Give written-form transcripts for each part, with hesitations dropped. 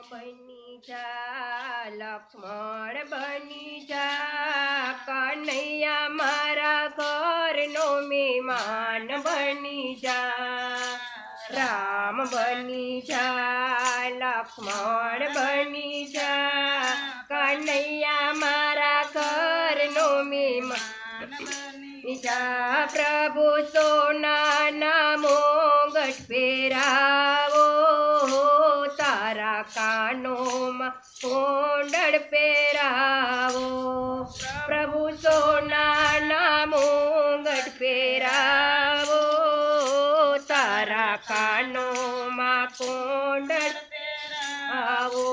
બની જા લક્ષ્મણ બની જા કનૈયા મારા ઘરનો મહેમાન બની જા રામ બની જા લક્ષ્મણ બની જા કનૈયા મારા ઘરનો મહેમાન બની જા પ્રભુ સોનાના મોગટ પહેરાવો તારા કાનોમાં કોંડળ પહેરાવો પ્રભુ સોનાના મોગટ પહેરાવો તારા કાનોમાં કોંડળ પહેરાવો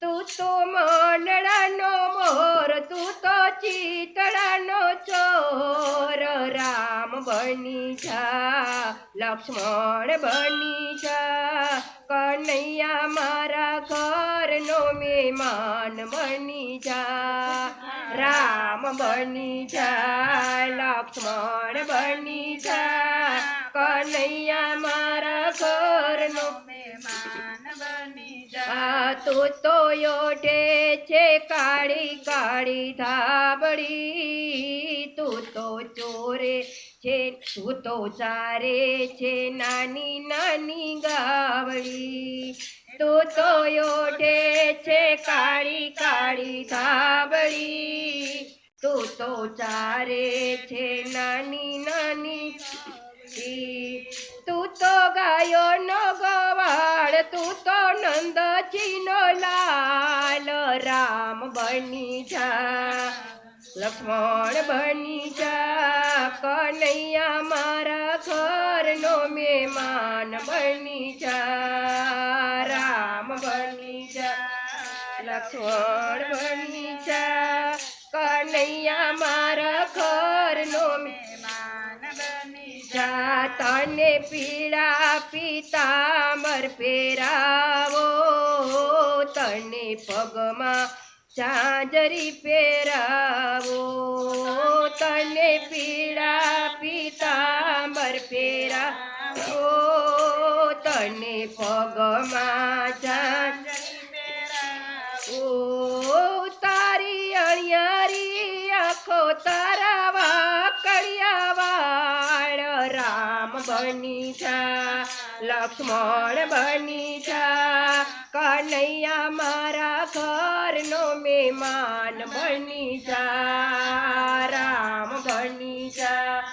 તું તો મંડળાનો મોર તું તો ચિતળાનો ચોર રામ બની જા લક્ષ્મણ બની જા કનૈયા મારા ઘરનો મહેમાન બની જા રામ બની જા લક્ષ્મણ બની જા કનૈયા મારા ઘરનો મહેમાન બની જા તું તો યોઢે છે કાળી કાળી ધાબળી તું તો ચોરે છે તું તો ચારે છે નાની નાની ગાવડી તું તો યોઢે છે કાળી કાળી ધાબળી તું તો ચારે છે નાની નાની તું તો ગાયો નો ગવાળ તું તો નંદજીનો લાલ રામ બની જા લક્ષ્મણ બની જા કનૈયા મારા ઘરનો મહેમાન બની જા રામ બની જા લક્ષ્મણ બની જા કનૈયા મારા ઘરનો મહેમાન બની જા તને પીળા પીતાંબર પહેરાવો તને પગમાં ચાંજરી પહેરાવો તને પીળા પીતાંબર પહેરાવો તને પગમાં ચાંજરી પહેરાવો તારી અણિયારી આંખો તારા વાકડિયા વાળ રામ બની જા લક્ષ્મણ બની જા કનૈયા મારા ઘરનો મહેમાન બની જા રામ બની જા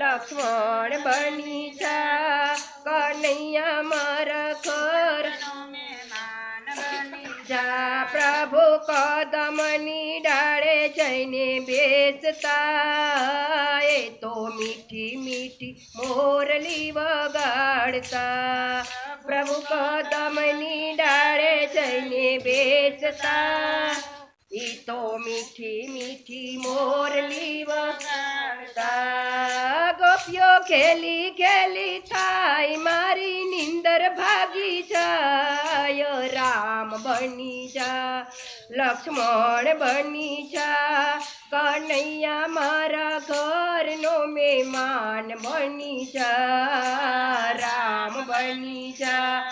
લક્ષ્મણ બની જા કનૈયા મારા ઘરનો મહેમાન બની જા પ્રભુ કદમની ડાળે જઈને બેસતા એ તો મીઠી મીઠી મોરલી વગાડતા પ્રભુ કદમની ડાળે જઈને બેસતા ઈ તો મીઠી મીઠી મોરલી વગાડતા ગોપીઓ ખેલી ખેલી થાય મારી નિંદર ભાગી જાય રામ બની જા લક્ષ્મણ બની જા કનૈયા મારા ઘરનો મહેમાન બની જા રામ બની જા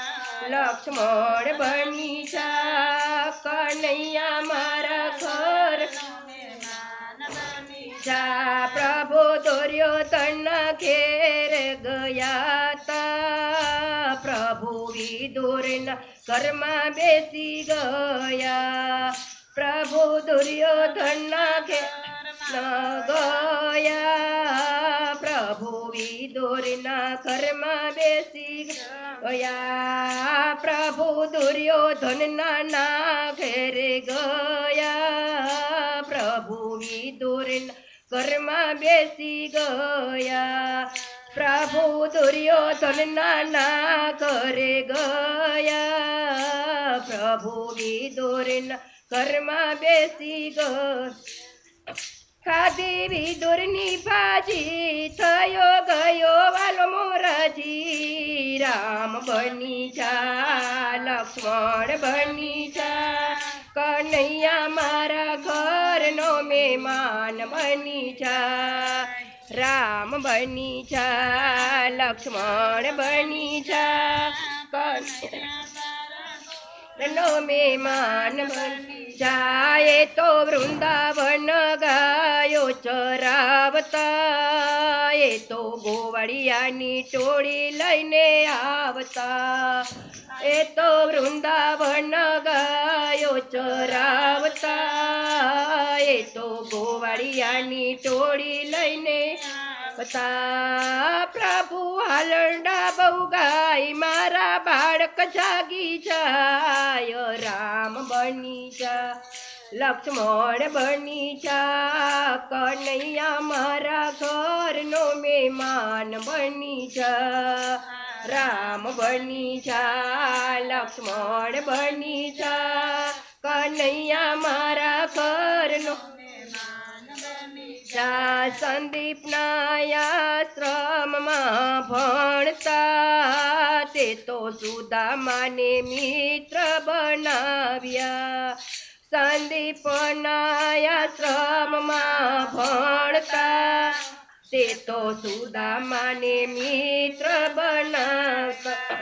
લક્ષ્મણ બની જા કનૈયા મારા ઘરનો મહેમાન બની જા પ્રભુ દુર્યોધનના ઘેર ગયા તા પ્રભુ વિદુરના ઘરમાં બેસી ગયા પ્રભુ દુર્યોધનના ઘેર ગયા પ્રભુ વિદુરના ઘરમાં બેસી ગયા પ્રભુ દુર્યોધનના ના ઘેરે ગયા પ્રભુ વિદુરના ઘરમાં બેસી ગયા પ્રભુ દુર્યોધનના ના ઘરે ગયા પ્રભુ વિદુરના ઘરમાં બેસી ગયા ખાધી વિદુરની ભાજી થયો ગયો વાલો મોરાજી રામ બની જા લક્ષ્મણ બની જા કનૈયા મારા ઘરનો મહેમાન બની જા રામ બની જા લક્ષ્મણ બની જા નો મહેમાન બની જાય તો વૃંદાવન ગાયો ચરાવતા એ તો ગોવાળિયાની ટોળી લઈને આવતા એ તો વૃંદાવન ગાયો ચરાવતા એ તો ગોવાળિયાની ટોળી લઈને પ્રભુ હાલરડા બહુ ગાય મારા બાળક જાગી જાય રામ બની જા લક્ષ્મણ બની જા કનૈયા મારા ઘરનો મહેમાન બની જા રામ બની જા લક્ષ્મણ બની જા કનૈયા મારા ઘરનો સંદીપના આશ્રમમાં ભણતા તે તો સુદામાને મિત્ર બનાવ્યા સંદીપના આશ્રમમાં ભણતા તે તો સુદામાને મિત્ર બનાવતા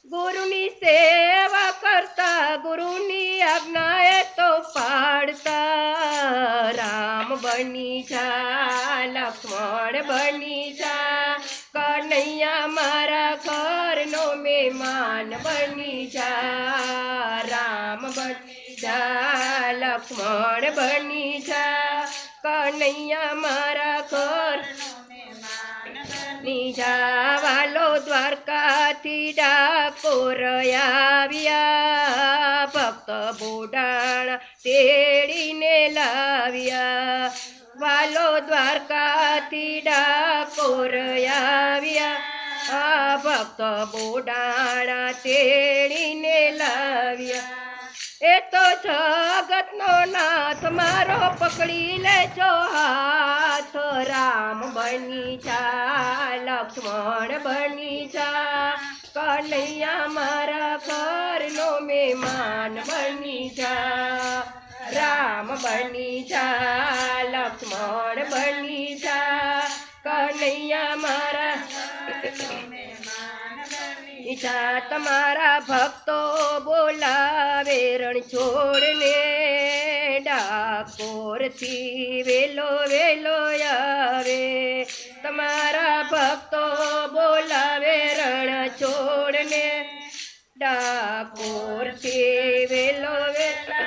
ગુરુની સેવા કરતા ગુરુની આજ્ઞા તો પાડતા રામ બની જા લક્ષ્મણ બની જા કનૈયા મારા ઘરનો મહેમાન બની જા રામ બની જા લક્ષ્મણ બની જા કનૈયા મારા ઘર વાલો દ્વારકાથી ડાકોર આવ્યા ભક્ત બોડાણા તેડીને લાવ્યા વાલો દ્વારકાથી ડાકોર આવ્યા ભક્ત બોડાણા તેડીને લાવ્યા એ તો જગતનો નાથ મારો પકડી લેજો હાથ રામ બની જા લક્ષ્મણ બની જા કનૈયા મારા ઘરનો મહેમાન બની જા રામ બની જા લક્ષ્મણ બની જા કનૈયા મારા ઈચ્છા તમારા ભક્તો બોલાવે રણ છોડને ડાકોરથી વેલો વેલો આવે તમારા ભક્તો બોલાવે રણ છોડને ડાકોરથી વેલો વેલો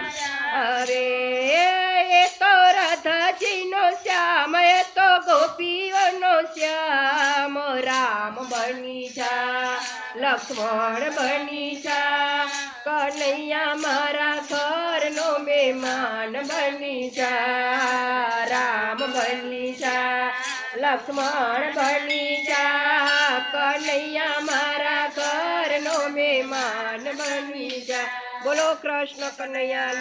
આવે એ તો રાધાજીનો શ્યામ એ તો ગોપીઓનો શ્યામ રામ બની જા લક્ષ્મણ બની જા કનૈયા મારા ઘરનો મહેમાન બની જા રામ બની જા લક્ષ્મણ બની જા કનૈયા મારા ઘરનો મહેમાન બની જા બોલો કૃષ્ણ કનૈયા